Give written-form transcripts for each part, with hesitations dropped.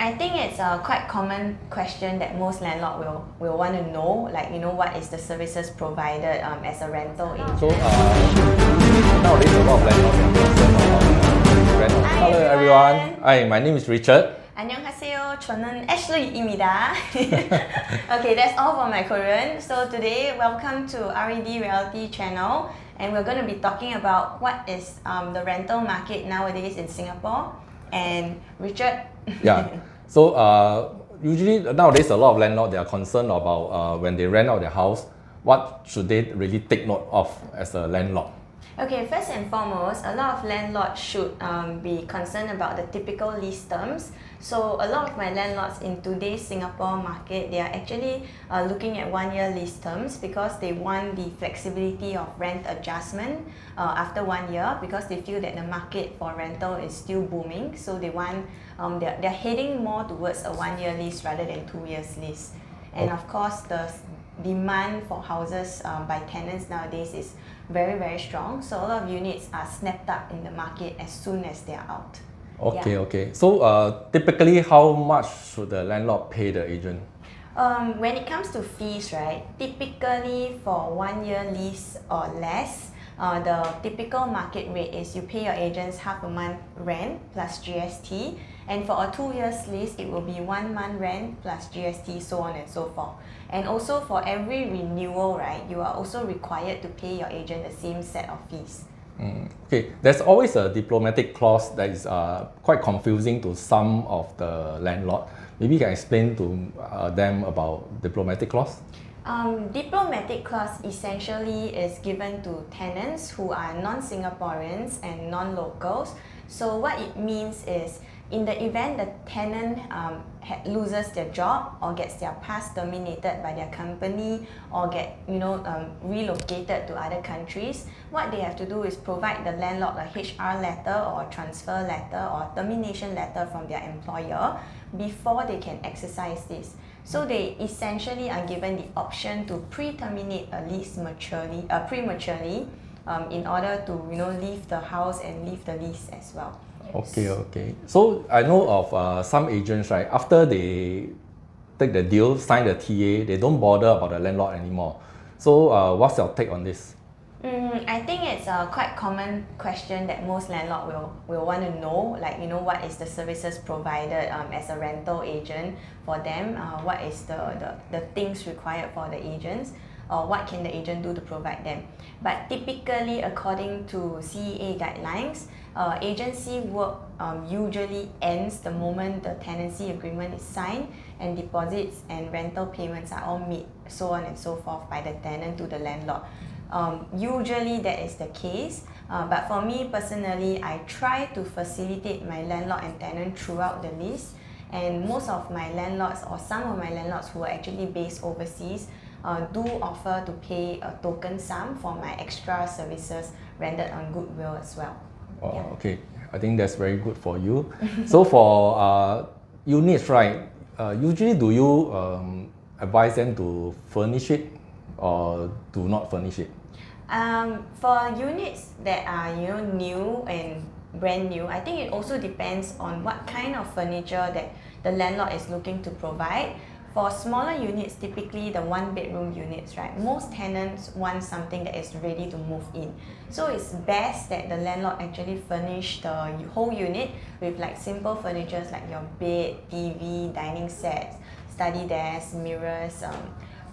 I think it's a quite common question that most landlord will want to know, like what is the services provided as a rental agent. So nowadays a lot of landlords are concerned about rental. Hi, Hello everyone. Hi, my name is Richard. 안녕하세요. 저는 Ashley입니다. Okay, that's all for my Korean. So today, welcome to RED Realty channel, and we're going to be talking about what is the rental market nowadays in Singapore. And Richard. Yeah. So usually nowadays a lot of landlords they are concerned about when they rent out their house, what should they really take note of as a landlord? Okay, first and foremost, a lot of landlords should be concerned about the typical lease terms. So a lot of my landlords in today's Singapore market, they are actually looking at 1-year lease terms because they want the flexibility of rent adjustment after 1 year, because they feel that the market for rental is still booming. So they want, they're heading more towards a 1-year lease rather than 2 years lease. And of course, the demand for houses by tenants nowadays is very, very strong. So a lot of units are snapped up in the market as soon as they are out. Okay, Yeah. okay. So typically how much should the landlord pay the agent? When it comes to fees, right, typically for 1-year lease or less, the typical market rate is you pay your agents half a month rent plus GST, and for a 2 years lease it will be 1 month rent plus GST, so on and so forth. And also for every renewal, right, you are also required to pay your agent the same set of fees. Okay, there's always a diplomatic clause that is quite confusing to some of the landlord. Maybe you can explain to them about diplomatic clause? Diplomatic clause essentially is given to tenants who are non-Singaporeans and non-locals. So what it means is, in the event the tenant loses their job or gets their pass terminated by their company or get relocated to other countries, what they have to do is provide the landlord a HR letter or a transfer letter or termination letter from their employer before they can exercise this. So they essentially are given the option to pre-terminate a lease prematurely in order to leave the house and leave the lease as well. Okay, okay. So I know of some agents, right, after they take the deal, sign the TA, they don't bother about the landlord anymore. So what's your take on this? I think it's a quite common question that most landlord will want to know, like what is the services provided as a rental agent for them, what is the things required for the agents, or what can the agent do to provide them. But typically, according to CEA guidelines, agency work usually ends the moment the tenancy agreement is signed and deposits and rental payments are all made, so on and so forth, by the tenant to the landlord. Usually that is the case, but for me personally, I try to facilitate my landlord and tenant throughout the lease, and most of my landlords, or some of my landlords who are actually based overseas, do offer to pay a token sum for my extra services rendered on goodwill as well. Yeah. Okay, I think that's very good for you. So for units, right, usually do you advise them to furnish it or do not furnish it? For units that are new and brand new, I think it also depends on what kind of furniture that the landlord is looking to provide. For smaller units, typically the 1-bedroom units, right, most tenants want something that is ready to move in. So it's best that the landlord actually furnish the whole unit with like simple furnitures like your bed, TV, dining sets, study desk, mirrors,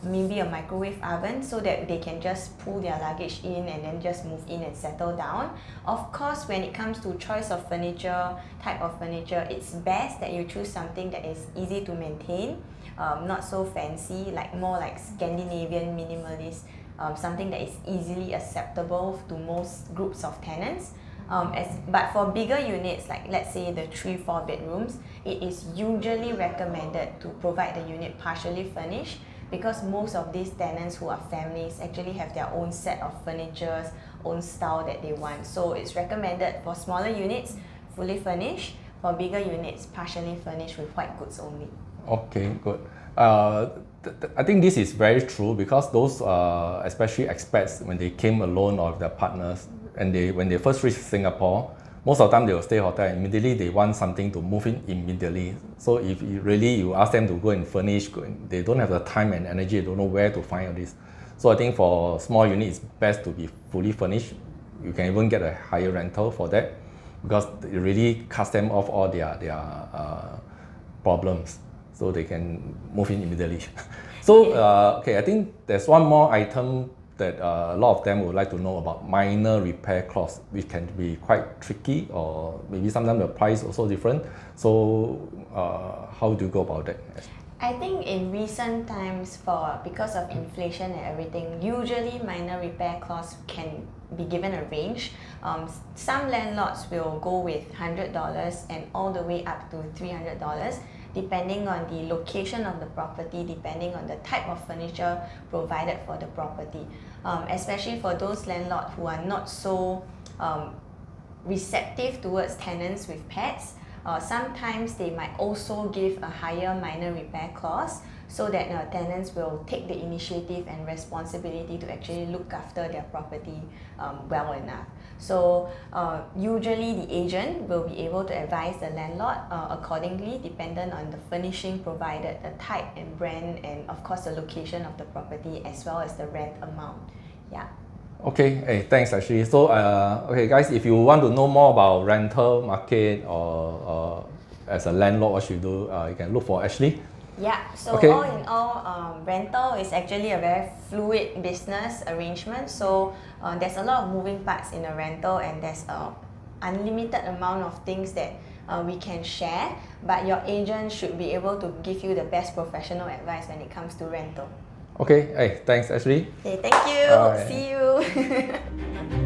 maybe a microwave oven, so that they can just pull their luggage in and then just move in and settle down. Of course, when it comes to choice of furniture, type of furniture, it's best that you choose something that is easy to maintain, not so fancy, like more like Scandinavian minimalist, something that is easily acceptable to most groups of tenants. But for bigger units, like let's say the 3-4 bedrooms, it is usually recommended to provide the unit partially furnished, because most of these tenants who are families actually have their own set of furnitures, own style that they want. So it's recommended for smaller units, fully furnished; for bigger units, partially furnished with white goods only. Okay, good. I think this is very true, because those especially expats, when they came alone or with their partners, and when they first reached Singapore, most of the time they will stay hotel. Immediately they want something to move in immediately. So if you ask them to go and furnish, they don't have the time and energy. They don't know where to find all this. So I think for small unit, it's best to be fully furnished. You can even get a higher rental for that, because it really cuts them off all their problems, so they can move in immediately. So okay, I think there's one more item that a lot of them would like to know about: minor repair clause, which can be quite tricky, or maybe sometimes the price also different. So how do you go about that? I think in recent times, because of inflation and everything, usually minor repair clause can be given a range. Some landlords will go with $100 and all the way up to $300, depending on the location of the property, depending on the type of furniture provided for the property. Especially for those landlords who are not so receptive towards tenants with pets, sometimes they might also give a higher minor repair clause, so that tenants will take the initiative and responsibility to actually look after their property well enough. So usually the agent will be able to advise the landlord accordingly, dependent on the furnishing provided, the type and brand, and of course the location of the property, as well as the rent amount. Yeah. Okay, hey, thanks Ashley. So okay guys, if you want to know more about rental market or as a landlord, what should you do, you can look for Ashley. Yeah, so Okay. all in all, rental is actually a very fluid business arrangement. So there's a lot of moving parts in a rental, and there's a unlimited amount of things that we can share, but your agent should be able to give you the best professional advice when it comes to rental. Okay, hey, thanks Ashley. Okay, thank you. Bye. See you.